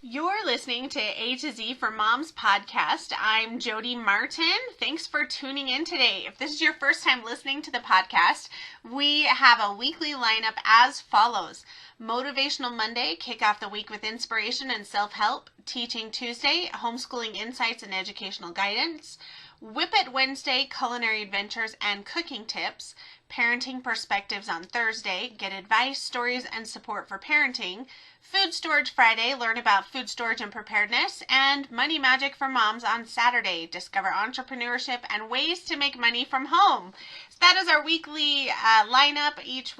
You're listening to A to Z for Moms podcast. I'm Jody Martin. Thanks for tuning in today. If this is your first time listening to the podcast, we have a weekly lineup as follows. Motivational Monday, kick off the week with inspiration and self-help. Teaching Tuesday, homeschooling insights and educational guidance. Whip It Wednesday, culinary adventures and cooking tips. Parenting perspectives on Thursday, get advice, stories, and support for parenting. Food Storage Friday, learn about food storage and preparedness. And Money Magic for Moms on Saturday, discover entrepreneurship and ways to make money from home. So that is our weekly lineup each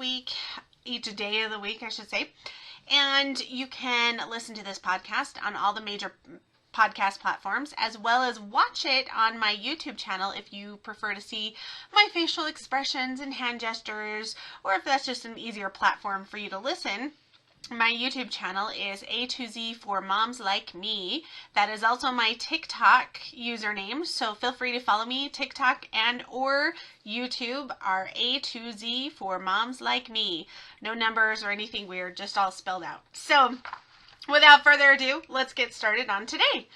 day of the week, I should say. And you can listen to this podcast on all the major podcast platforms, as well as watch it on my YouTube channel if you prefer to see my facial expressions and hand gestures, or if that's just an easier platform for you to listen. My YouTube channel is A to Z for Moms Like Me. That is also my TikTok username, so feel free to follow me. TikTok and or YouTube are A to Z for Moms Like Me. No numbers or anything weird, just all spelled out. So without further ado, let's get started on today.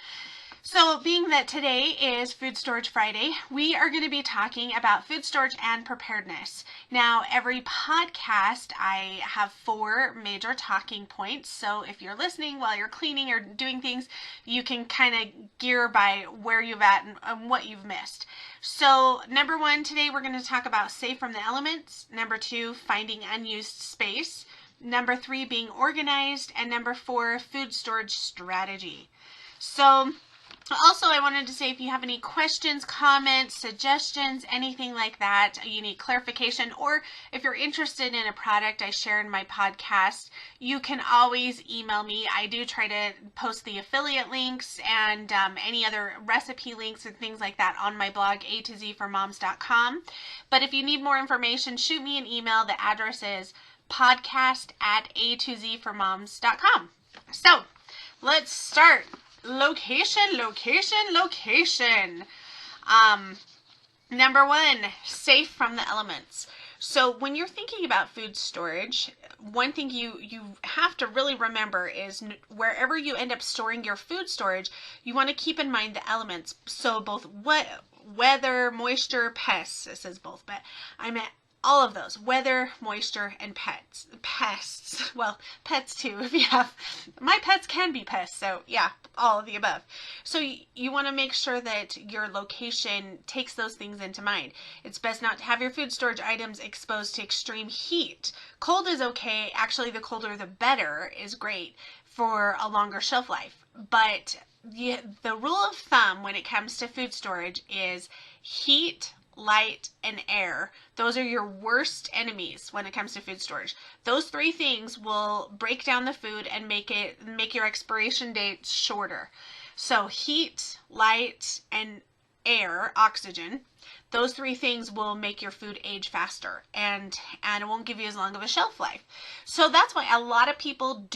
So being that today is Food Storage Friday, we are going to be talking about food storage and preparedness. Now, every podcast, I have 4 major talking points. So if you're listening while you're cleaning or doing things, you can kind of gear by where you've at and what you've missed. So number 1, today we're going to talk about safe from the elements. Number 2, finding unused space. Number 3, being organized. And number 4, food storage strategy. So also, I wanted to say if you have any questions, comments, suggestions, anything like that, you need clarification, or if you're interested in a product I share in my podcast, you can always email me. I do try to post the affiliate links and any other recipe links and things like that on my blog, atozformoms.com. But if you need more information, shoot me an email. The address is podcast@atozformoms.com. So let's start. Location. Number 1, safe from the elements. So when you're thinking about food storage, one thing you have to really remember is wherever you end up storing your food storage, you want to keep in mind the elements. So both weather, moisture, pests. It says both, but I meant all of those: weather, moisture, and pests. Well, pets too, if you have. My pets can be pests, so yeah, all of the above. So you want to make sure that your location takes those things into mind. It's best not to have your food storage items exposed to extreme heat. Cold is okay. Actually, the colder the better is great for a longer shelf life. But the rule of thumb when it comes to food storage is heat, light, and air. Those are your worst enemies when it comes to food storage. Those 3 things will break down the food and make your expiration dates shorter. So heat, light, and air, oxygen, those 3 things will make your food age faster, and it won't give you as long of a shelf life. So that's why a lot of people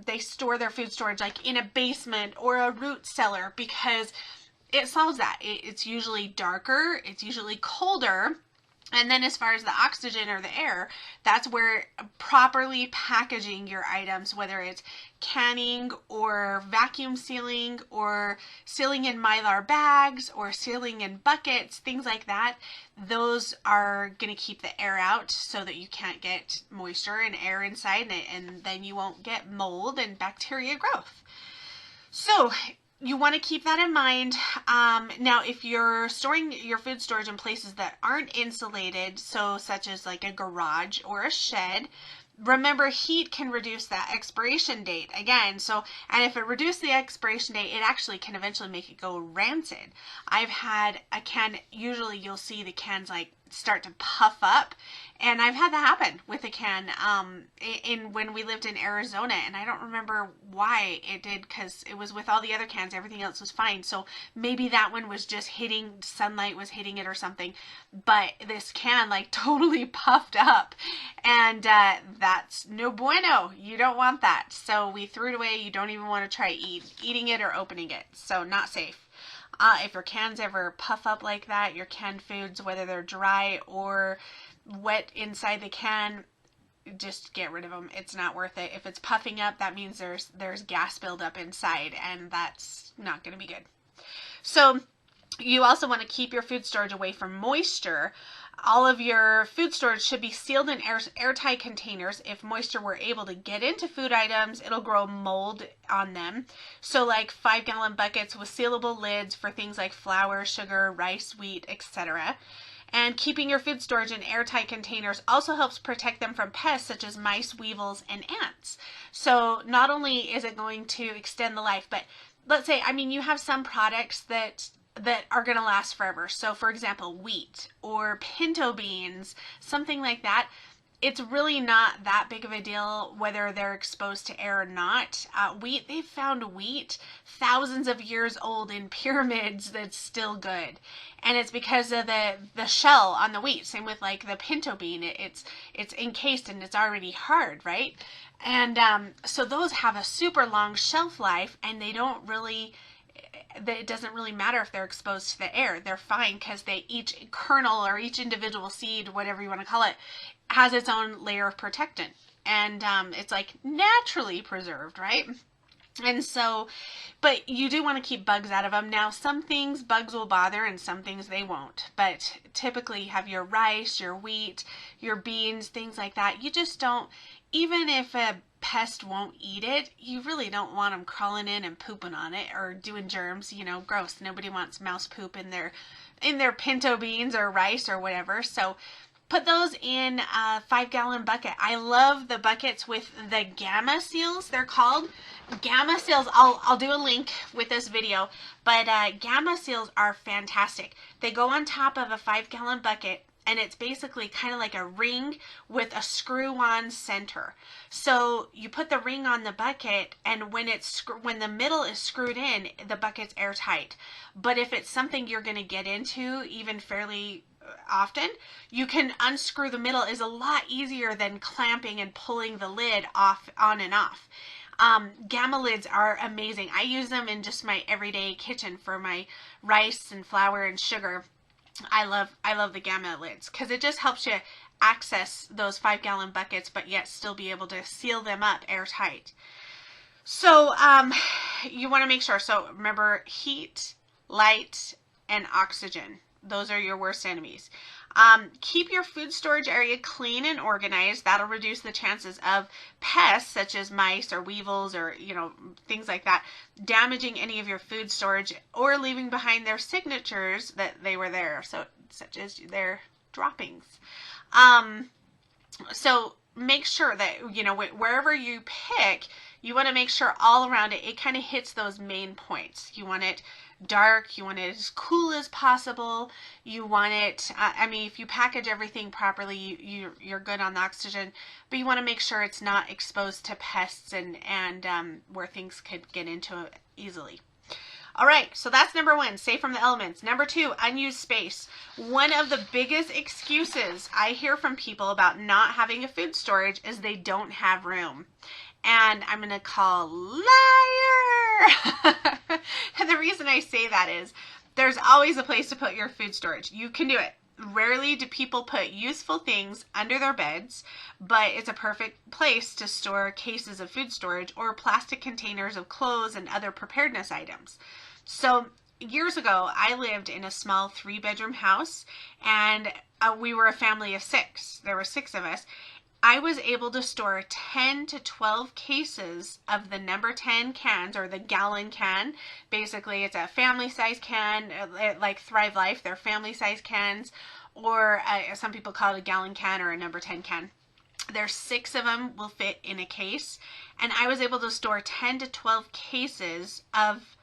they store their food storage like in a basement or a root cellar, because it solves that. It's usually darker, it's usually colder, and then as far as the oxygen or the air, that's where properly packaging your items, whether it's canning or vacuum sealing or sealing in Mylar bags or sealing in buckets, things like that, those are going to keep the air out so that you can't get moisture and air inside, and then you won't get mold and bacteria growth. So you want to keep that in mind. Now, if you're storing your food storage in places that aren't insulated, so such as like a garage or a shed, remember heat can reduce that expiration date again. And if it reduces the expiration date, it actually can eventually make it go rancid. I've had a can, usually you'll see the cans like start to puff up, and I've had that happen with a can when we lived in Arizona, and I don't remember why it did, because it was with all the other cans, everything else was fine. So maybe that one was just sunlight was hitting it or something, but this can like totally puffed up, and that's no bueno. You don't want that. So we threw it away. You don't even want to try eating it or opening it. So not safe. If your cans ever puff up like that, your canned foods, whether they're dry or wet inside the can, just get rid of them. It's not worth it. If it's puffing up, that means there's gas buildup inside, and that's not going to be good. So you also want to keep your food storage away from moisture. All of your food storage should be sealed in airtight containers. If moisture were able to get into food items, it'll grow mold on them. So like 5-gallon buckets with sealable lids for things like flour, sugar, rice, wheat, etc. And keeping your food storage in airtight containers also helps protect them from pests such as mice, weevils, and ants. So not only is it going to extend the life, but let's say, you have some products that are going to last forever. So for example, wheat or pinto beans, something like that. It's really not that big of a deal whether they're exposed to air or not. Wheat, they've found wheat thousands of years old in pyramids that's still good. And it's because of the shell on the wheat. Same with like the pinto bean. It's encased and it's already hard, right? And so those have a super long shelf life, and they don't really... it doesn't really matter if they're exposed to the air. They're fine because each kernel or each individual seed, whatever you want to call it, has its own layer of protectant. And it's like naturally preserved, right? And so, but you do want to keep bugs out of them. Now, some things bugs will bother and some things they won't. But typically you have your rice, your wheat, your beans, things like that. You just don't, even if a pest won't eat it, you really don't want them crawling in and pooping on it or doing germs. Gross. Nobody wants mouse poop in their pinto beans or rice or whatever. So put those in a 5-gallon bucket. I love the buckets with the gamma seals, they're called. Gamma seals, I'll do a link with this video, but gamma seals are fantastic. They go on top of a 5-gallon bucket, and it's basically kind of like a ring with a screw-on center. So you put the ring on the bucket, and when the middle is screwed in, the bucket's airtight. But if it's something you're going to get into even fairly often, you can unscrew the middle. Is a lot easier than clamping and pulling the lid off, on and off. Gamma lids are amazing. I use them in just my everyday kitchen for my rice and flour and sugar. I love the gamma lids because it just helps you access those 5-gallon buckets, but yet still be able to seal them up airtight. So you want to make sure. So remember, heat, light, and oxygen. Those are your worst enemies. Keep your food storage area clean and organized. That'll reduce the chances of pests such as mice or weevils or, things like that, damaging any of your food storage or leaving behind their signatures that they were there, so such as their droppings. So make sure that, wherever you pick, you want to make sure all around it kind of hits those main points. You want it dark, you want it as cool as possible, you want it, if you package everything properly, you're good on the oxygen, but you want to make sure it's not exposed to pests and where things could get into it easily. All right, so that's number 1, safe from the elements. Number 2, unused space. One of the biggest excuses I hear from people about not having a food storage is they don't have room. And I'm going to call liar. And the reason I say that is there's always a place to put your food storage. You can do it. Rarely do people put useful things under their beds, but it's a perfect place to store cases of food storage or plastic containers of clothes and other preparedness items. So years ago, I lived in a small 3-bedroom house, and we were a family of 6. There were 6 of us. I was able to store 10 to 12 cases of the number 10 cans, or the gallon can. Basically, it's a family size can, like Thrive Life, they're family size cans, or some people call it a gallon can or a number 10 can. There's 6 of them will fit in a case, and I was able to store 10 to 12 cases of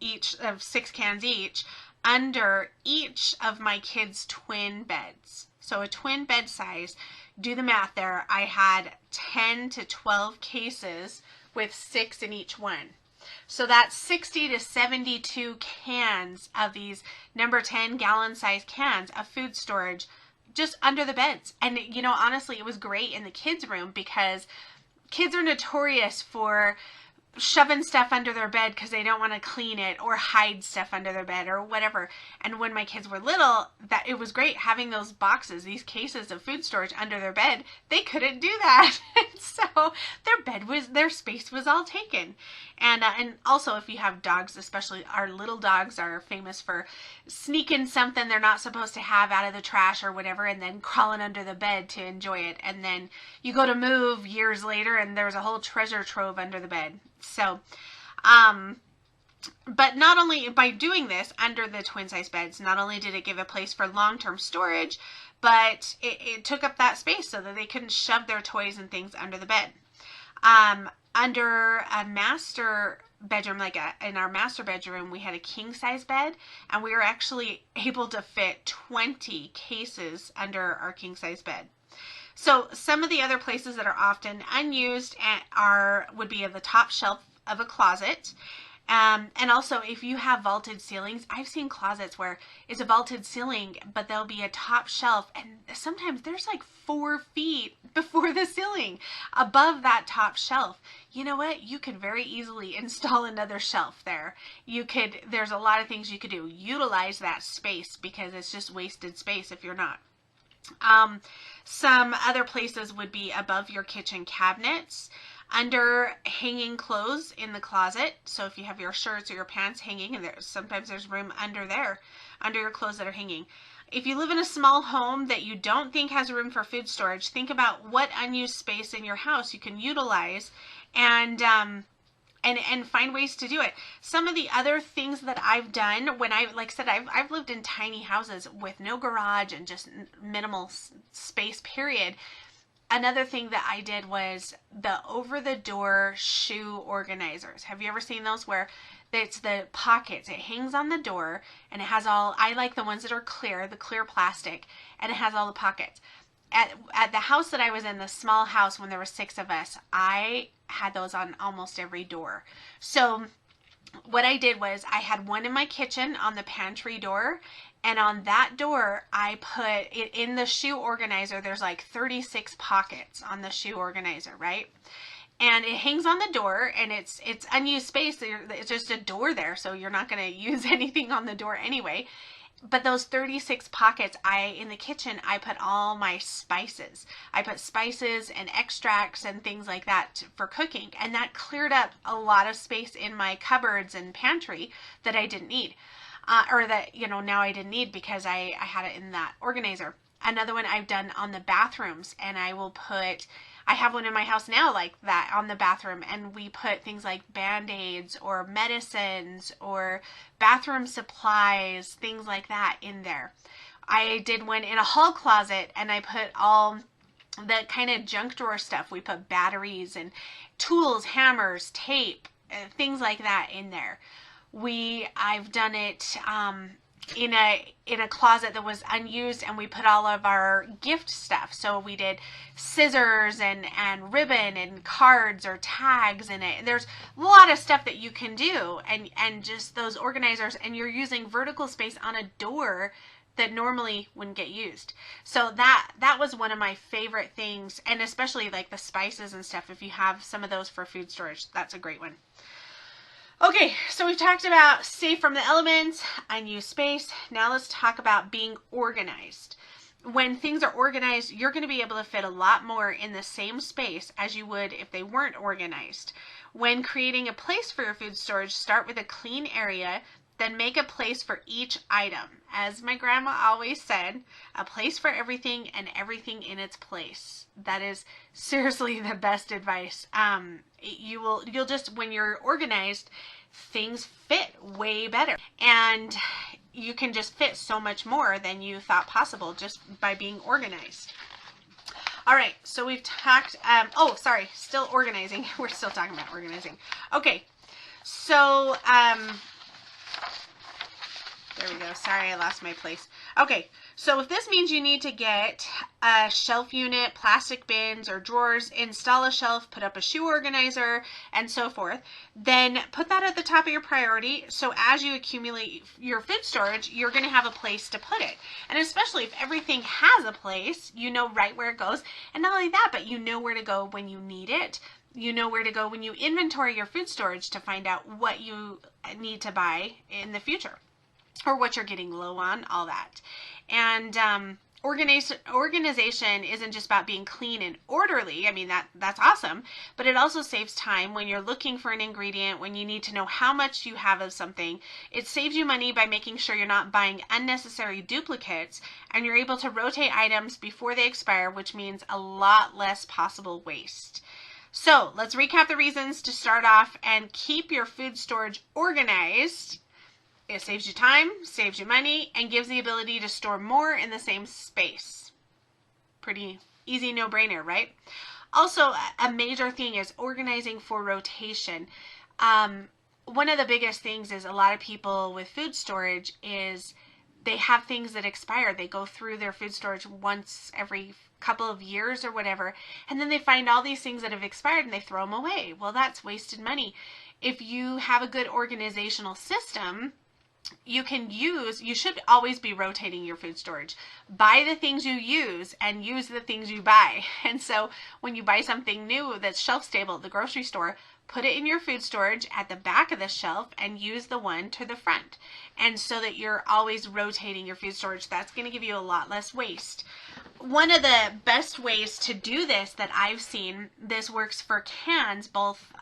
6 cans each under each of my kids' twin beds. So a twin bed size, do the math there, I had 10 to 12 cases with 6 in each one. So that's 60 to 72 cans of these number 10 gallon size cans of food storage just under the beds. And honestly, it was great in the kids' room because kids are notorious for shoving stuff under their bed because they don't want to clean it or hide stuff under their bed or whatever. And when my kids were little, that it was great having those boxes, these cases of food storage under their bed. They couldn't do that. So their space was all taken. And also if you have dogs, especially our little dogs are famous for sneaking something they're not supposed to have out of the trash or whatever, and then crawling under the bed to enjoy it. And then you go to move years later and there's a whole treasure trove under the bed. So, but not only by doing this under the twin size beds, not only did it give a place for long-term storage, but it took up that space so that they couldn't shove their toys and things under the bed. Under a master bedroom, in our master bedroom, we had a king size bed, and we were actually able to fit 20 cases under our king size bed. So some of the other places that are often unused would be at the top shelf of a closet. And also if you have vaulted ceilings, I've seen closets where it's a vaulted ceiling, but there'll be a top shelf, and sometimes there's like 4 feet before the ceiling above that top shelf. You know what? You could very easily install another shelf there. There's a lot of things you could do. Utilize that space because it's just wasted space if you're not. Some other places would be above your kitchen cabinets, under hanging clothes in the closet. So if you have your shirts or your pants hanging, and sometimes there's room under there, under your clothes that are hanging. If you live in a small home that you don't think has room for food storage, think about what unused space in your house you can utilize and find ways to do it. Some of the other things that I've done like I said, I've lived in tiny houses with no garage and just minimal space, period. Another thing that I did was the over-the-door shoe organizers. Have you ever seen those where it's the pockets? It hangs on the door and it has I like the ones that are clear, the clear plastic, and it has all the pockets. At the house that I was in, the small house, when there were 6 of us, I had those on almost every door. So what I did was I had one in my kitchen on the pantry door, and on that door I put it in the shoe organizer. There's like 36 pockets on the shoe organizer, right? And it hangs on the door, and it's unused space. It's just a door there, so you're not going to use anything on the door anyway. But those 36 pockets, in the kitchen, I put all my spices. I put spices and extracts and things like that for cooking. And that cleared up a lot of space in my cupboards and pantry that I didn't need. Or that, now I didn't need because I had it in that organizer. Another one I've done on the bathrooms, and I have one in my house now like that on the bathroom, and we put things like Band-Aids or medicines or bathroom supplies, things like that in there. I did one in a hall closet, and I put all the kind of junk drawer stuff. We put batteries and tools, hammers, tape, things like that in there. I've done it in a closet that was unused, and we put all of our gift stuff. So we did scissors and ribbon and cards or tags in it. There's a lot of stuff that you can do, and just those organizers, and you're using vertical space on a door that normally wouldn't get used. So that was one of my favorite things, and especially like the spices and stuff. If you have some of those for food storage, that's a great one. Okay, so we've talked about safe from the elements, unused space. Now let's talk about being organized. When things are organized, you're going to be able to fit a lot more in the same space as you would if they weren't organized. When creating a place for your food storage, start with a clean area, then make a place for each item. As my grandma always said, a place for everything and everything in its place. That is seriously the best advice. You'll just, when you're organized, things fit way better, and you can just fit so much more than you thought possible just by being organized. All right, so we've talked, still organizing. We're still talking about organizing. Okay, so, there we go. Sorry, I lost my place. Okay, so if this means you need to get a shelf unit, plastic bins, or drawers, install a shelf, put up a shoe organizer, and so forth, then put that at the top of your priority. So as you accumulate your food storage, you're going to have a place to put it. And especially if everything has a place, you know right where it goes. And not only that, but you know where to go when you need it. You know where to go when you inventory your food storage to find out what you need to buy in the future or what you're getting low on, all that. And organization isn't just about being clean and orderly. I mean, that's awesome, but it also saves time when you're looking for an ingredient, when you need to know how much you have of something. It saves you money by making sure you're not buying unnecessary duplicates, and you're able to rotate items before they expire, which means a lot less possible waste. So let's recap the reasons to start off and keep your food storage organized. It saves you time, saves you money, and gives the ability to store more in the same space. Pretty easy, no-brainer, right? Also, a major thing is organizing for rotation. One of the biggest things is a lot of people with food storage is they have things that expire. They go through their food storage once every couple of years or whatever, and then they find all these things that have expired and they throw them away. Well, that's wasted money. If you have a good organizational system, you should always be rotating your food storage. Buy the things you use and use the things you buy. And so when you buy something new that's shelf stable at the grocery store, put it in your food storage at the back of the shelf and use the one to the front. And so that you're always rotating your food storage, that's going to give you a lot less waste. One of the best ways to do this that I've seen, this works for cans, both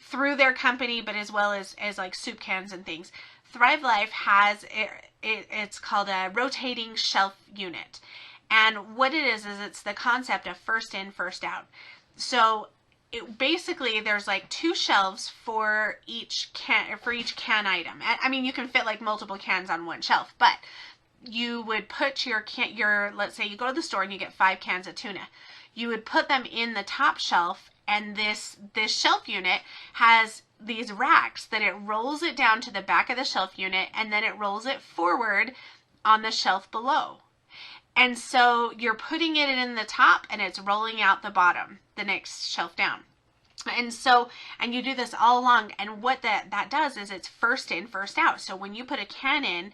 through their company, but as well as like soup cans and things. Thrive Life has, it's called a rotating shelf unit. And what it is it's the concept of first in, first out. So basically there's like 2 shelves for each can item. I mean, you can fit like multiple cans on one shelf, but you would put your let's say you go to the store and you get 5 cans of tuna. You would put them in the top shelf, and this shelf unit has these racks that it rolls it down to the back of the shelf unit, and then it rolls it forward on the shelf below. And so you're putting it in the top and it's rolling out the bottom, the next shelf down. And you do this all along, and what that does is it's first in, first out. So when you put a can in,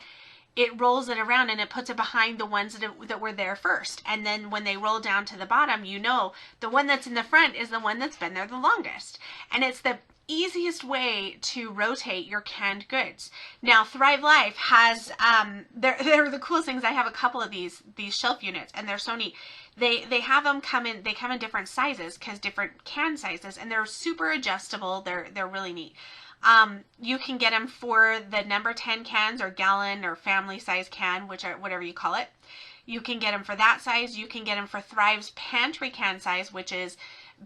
it rolls it around and it puts it behind the ones that were there first. And then when they roll down to the bottom, you know the one that's in the front is the one that's been there the longest. And it's the easiest way to rotate your canned goods. Now, Thrive Life has, they're the coolest things. I have a couple of these shelf units, and they're so neat. They have them come in different sizes, because different can sizes, and they're super adjustable. They're really neat. You can get them for the number 10 cans or gallon or family size can, whatever you call it. You can get them for that size. You can get them for Thrive's pantry can size, which is,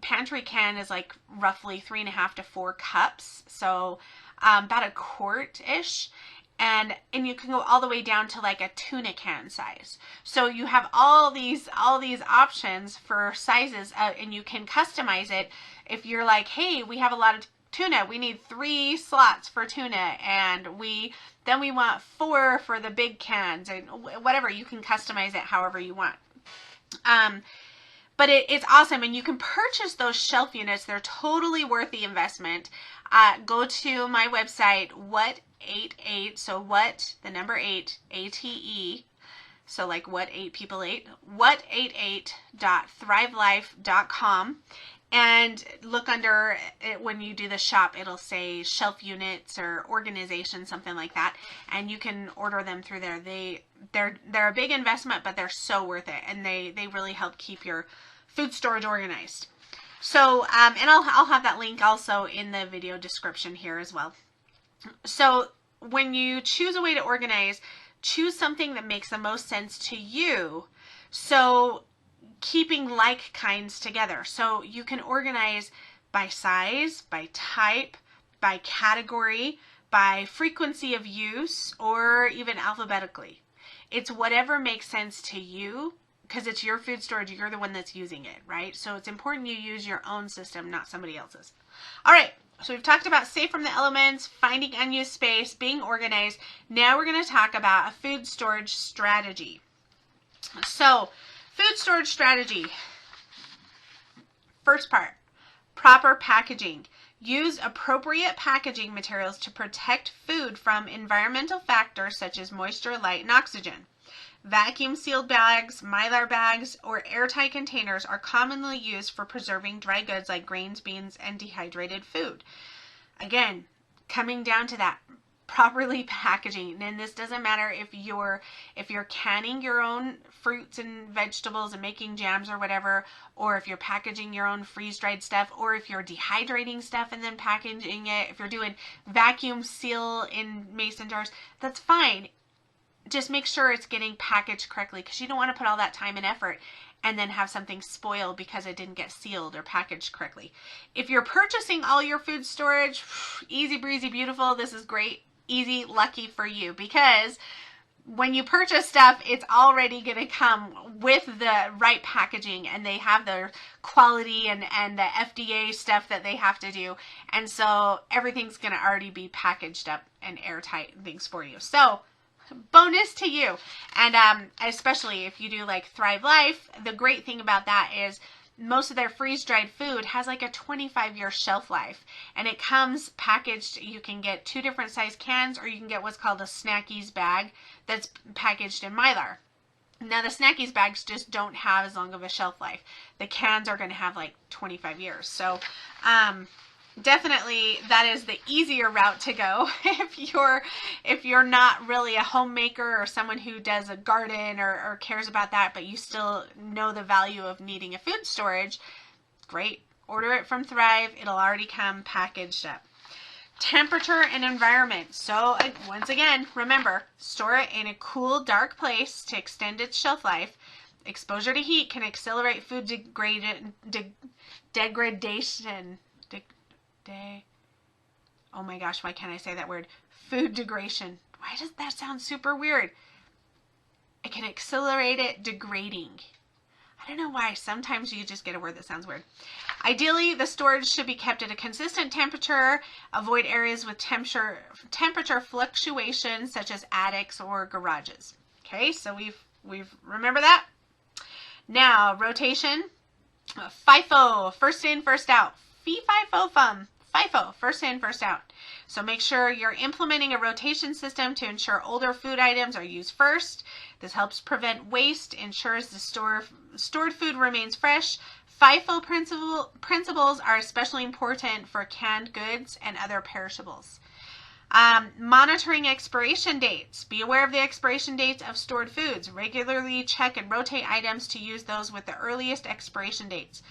pantry can is like roughly 3.5 to 4 cups. So about a quart-ish. And you can go all the way down to like a tuna can size. So you have all these options for sizes, and you can customize it. If you're like, hey, we have a lot of tuna, we need 3 slots for tuna, and then we want 4 for the big cans, and whatever, you can customize it however you want. But it's awesome, and you can purchase those shelf units. They're totally worth the investment. Go to my website, what88, so what, the number 8, ATE, so like what 8 people ate, what88.thrivelife.com, and look under it. When you do the shop, it'll say shelf units or organization, something like that, and you can order them through there. They're a big investment, but they're so worth it, and they really help keep your food storage organized. So, and I'll have that link also in the video description here as well. So when you choose a way to organize, choose something that makes the most sense to you. So keeping like kinds together. So you can organize by size, by type, by category, by frequency of use, or even alphabetically. It's whatever makes sense to you, because it's your food storage. You're the one that's using it, right? So it's important you use your own system, not somebody else's. All right. So we've talked about safe from the elements, finding unused space, being organized. Now we're going to talk about a food storage strategy. So food storage strategy. First part, proper packaging. Use appropriate packaging materials to protect food from environmental factors such as moisture, light, and oxygen. Vacuum sealed bags, Mylar bags, or airtight containers are commonly used for preserving dry goods like grains, beans, and dehydrated food. Again, coming down to that, properly packaging. And this doesn't matter if you're canning your own fruits and vegetables and making jams or whatever, or if you're packaging your own freeze-dried stuff, or if you're dehydrating stuff and then packaging it, if you're doing vacuum seal in mason jars, that's fine. Just make sure it's getting packaged correctly, because you don't want to put all that time and effort and then have something spoil because it didn't get sealed or packaged correctly. If you're purchasing all your food storage, easy breezy, beautiful, this is great, easy, lucky for you, because when you purchase stuff, it's already going to come with the right packaging, and they have their quality and the FDA stuff that they have to do. And so everything's going to already be packaged up and airtight and things for you. So bonus to you. And especially if you do like Thrive Life, the great thing about that is most of their freeze-dried food has like a 25-year shelf life, and it comes packaged. You can get 2 different size cans, or you can get what's called a Snackies bag that's packaged in Mylar. Now the Snackies bags just don't have as long of a shelf life. The cans are going to have like 25 years. So definitely that is the easier route to go if you're not really a homemaker or someone who does a garden or cares about that, but you still know the value of needing a food storage. Great. Order it from Thrive. It'll already come packaged up. Temperature and environment. So once again, remember, store it in a cool, dark place to extend its shelf life. Exposure to heat can accelerate food degradation. Oh my gosh, why can't I say that word? Food degradation. Why does that sound super weird? It can accelerate it degrading. I don't know why. Sometimes you just get a word that sounds weird. Ideally, the storage should be kept at a consistent temperature. Avoid areas with temperature fluctuations, such as attics or garages. Okay, so we've remember that. Now, rotation. FIFO, first in, first out. Fee-fi-fo-fum. FIFO, first in, first out. So make sure you're implementing a rotation system to ensure older food items are used first. This helps prevent waste, ensures the stored food remains fresh. FIFO principles are especially important for canned goods and other perishables. Monitoring expiration dates. Be aware of the expiration dates of stored foods. Regularly check and rotate items to use those with the earliest expiration dates.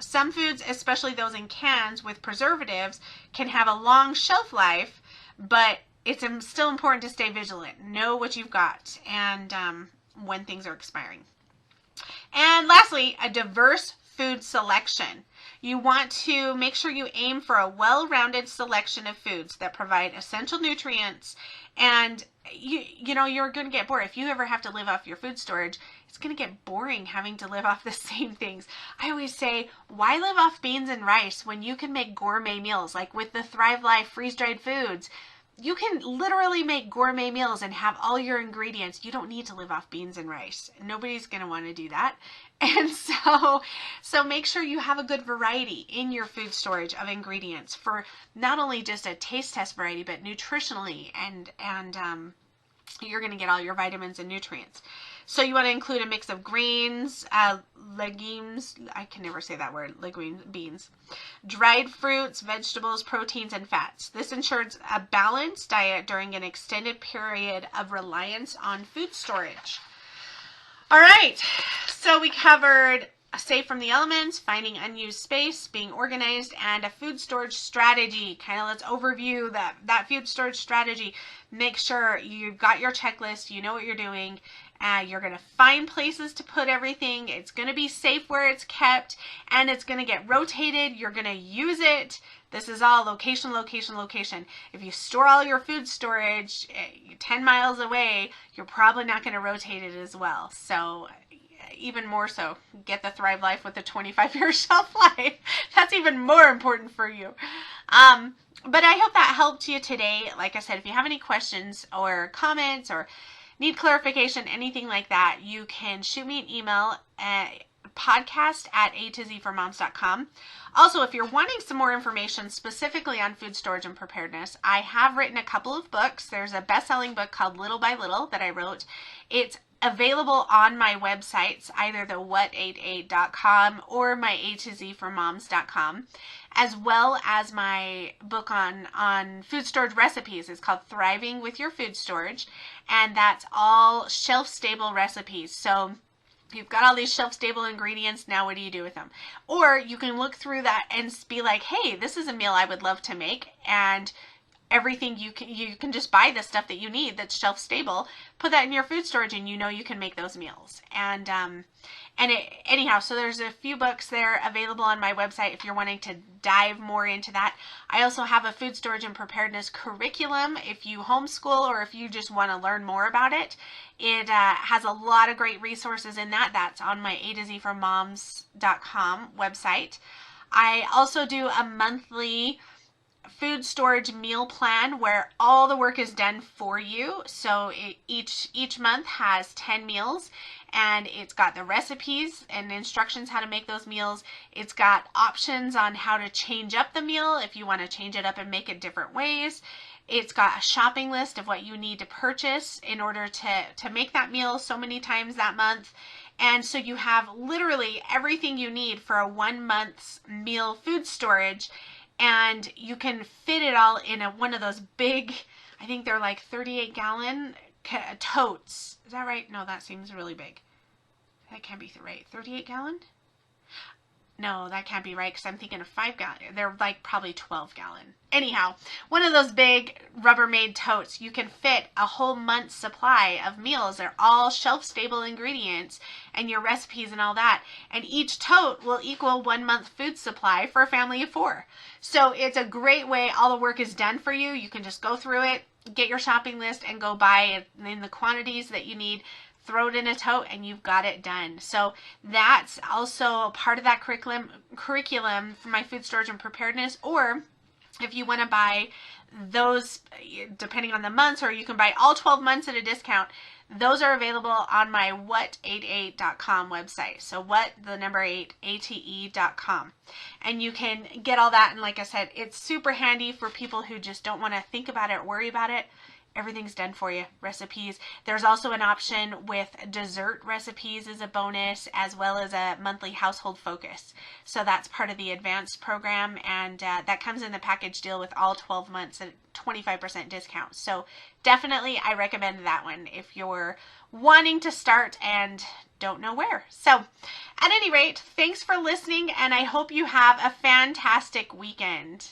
Some foods, especially those in cans with preservatives, can have a long shelf life, but it's still important to stay vigilant. Know what you've got and when things are expiring. And lastly, a diverse food selection. You want to make sure you aim for a well-rounded selection of foods that provide essential nutrients, and you know you're going to get bored. If you ever have to live off your food storage, it's going to get boring having to live off the same things. I always say, why live off beans and rice when you can make gourmet meals? Like with the Thrive Life freeze-dried foods, you can literally make gourmet meals and have all your ingredients. You don't need to live off beans and rice. Nobody's going to want to do that. And so make sure you have a good variety in your food storage of ingredients for not only just a taste test variety, but nutritionally, and you're going to get all your vitamins and nutrients. So you want to include a mix of grains, legumes, I can never say that word, legumes, beans, dried fruits, vegetables, proteins, and fats. This ensures a balanced diet during an extended period of reliance on food storage. All right, so we covered safe from the elements, finding unused space, being organized, and a food storage strategy. Kind of let's overview that food storage strategy. Make sure you've got your checklist, you know what you're doing. You're going to find places to put everything. It's going to be safe where it's kept, and it's going to get rotated. You're going to use it. This is all location, location, location. If you store all your food storage 10 miles away, you're probably not going to rotate it as well. So even more so, get the Thrive Life with the 25-year shelf life. That's even more important for you. But I hope that helped you today. Like I said, if you have any questions or comments or need clarification, anything like that, you can shoot me an email at podcast@a2zformoms.com. Also, if you're wanting some more information specifically on food storage and preparedness, I have written a couple of books. There's a best-selling book called Little by Little that I wrote. It's available on my websites, either the what88.com or my A2Z4moms.com, as well as my book on food storage recipes. It's called Thriving with Your Food Storage, and that's all shelf-stable recipes. So you've got all these shelf-stable ingredients. Now what do you do with them? Or you can look through that and be like, hey, this is a meal I would love to make, and everything you can just buy the stuff that you need that's shelf stable, put that in your food storage, and you know you can make those meals. Anyhow, so there's a few books there available on my website if you're wanting to dive more into that. I also have a food storage and preparedness curriculum if you homeschool or if you just want to learn more about it. It has a lot of great resources in that. That's on my A2Z4moms.com website. I also do a monthly food storage meal plan where all the work is done for you. So each month has 10 meals, and it's got the recipes and instructions how to make those meals. It's got options on how to change up the meal if you want to change it up and make it different ways. It's got a shopping list of what you need to purchase in order to make that meal so many times that month. And so you have literally everything you need for a 1 month's meal food storage, and you can fit it all in one of those big, I think they're like 38-gallon totes. Is that right? No, that seems really big. That can't be right. 38-gallon? No, that can't be right because I'm thinking of 5-gallon. They're like probably 12-gallon. Anyhow, one of those big Rubbermaid totes, you can fit a whole month's supply of meals. They're all shelf-stable ingredients and your recipes and all that. And each tote will equal 1 month food supply for a family of 4. So it's a great way. All the work is done for you. You can just go through it, get your shopping list, and go buy it in the quantities that you need. Throw it in a tote and you've got it done. So that's also part of that curriculum for my food storage and preparedness. Or if you want to buy those, depending on the months, or you can buy all 12 months at a discount, those are available on my what88.com website. So ate.com. And you can get all that. And like I said, it's super handy for people who just don't want to think about it or worry about it. Everything's done for you. Recipes. There's also an option with dessert recipes as a bonus, as well as a monthly household focus. So that's part of the advanced program, and that comes in the package deal with all 12 months at 25% discount. So definitely I recommend that one if you're wanting to start and don't know where. So at any rate, thanks for listening, and I hope you have a fantastic weekend.